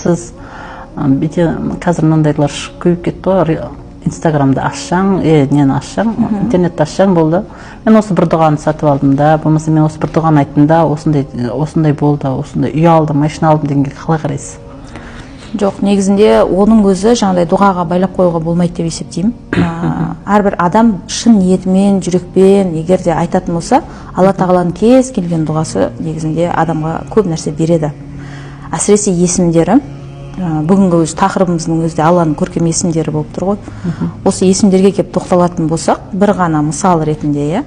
сіз бүйтен қазір мындайлар көбейіп кетті ғой, инстаграмды ашсаң, нені ашсаң, интернетті ашсаң болды. Мен осы бір дұғаны сатып алдым да, болмаса мен осы бір дұғаны айттым да, осындай болды, осындай үй алдым, машина алдым дегенге қалай қарайсыз? Жоқ, негізінде оның өзі жаңағыдай дұғаға байлап қоюға болмайды деп есептеймін. Әрбір адам шын ниетімен, жүрекпен егер де айтатын болса, Алла тағаланың кез келген дұғасы негізінде адамға көп нәрсе береді. Әсіресе есімдері, бүгінгі өз тақырыбымыздың өзі Алланың көркем есімдері болып тұр ғой. Осы есімдерге келіп тоқталатын болсақ, бір ғана мысал ретінде,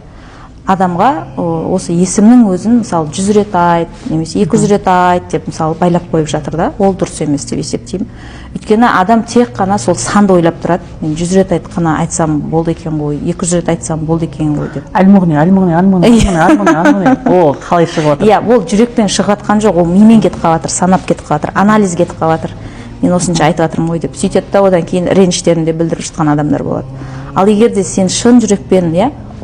адамға осы есімнің өзін мысалы 100 рет айт, немесе 200 рет айт деп мысалы байлап қойып жатыр да, ол дұрыс емес деп есептеймін. Өйткені адам тек қана сол санды ойлап тұрады. Мен 100 рет қана айтсам болды екен ғой, 200 рет айтсам болды екен ғой деп. Әлмұғни. Ол қалай шығып жатыр? Иә, ол жүрекпен шығып жатқан жоқ, ол мимен кетіп қалып жатыр, санап кетіп қалып жатыр, анализ кетіп қалып жатыр. Мен осынша айтып жатырмын ғой деп сөйтеді да, одан кейін реніштерін де білдіріп жатқан адамдар болады. Ал егер де сен шын жүрекпен,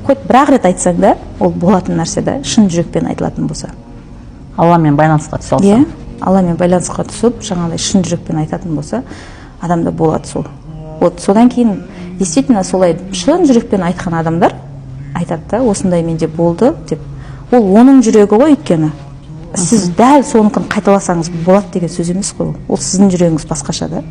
хоть бір-ақ рет айтсаң да, ол болатын нәрсе да, шын жүрекпен айтылатын болса. Алламен байланысқа түсе алсаң. Алламен байланысқа түсіп, жаңағыдай шын жүрекпен айтатын болса, адамда болады сол. Вот содан кейін действительно солай шын жүрекпен айтқан адамдар айтады да, осындай менде болды деп. Ол оның жүрегі ғой өйткені. Сіз дәл соныкін қайталасаңыз болады деген сөз емес қой. Ол сіздің жүрегіңіз басқаша да.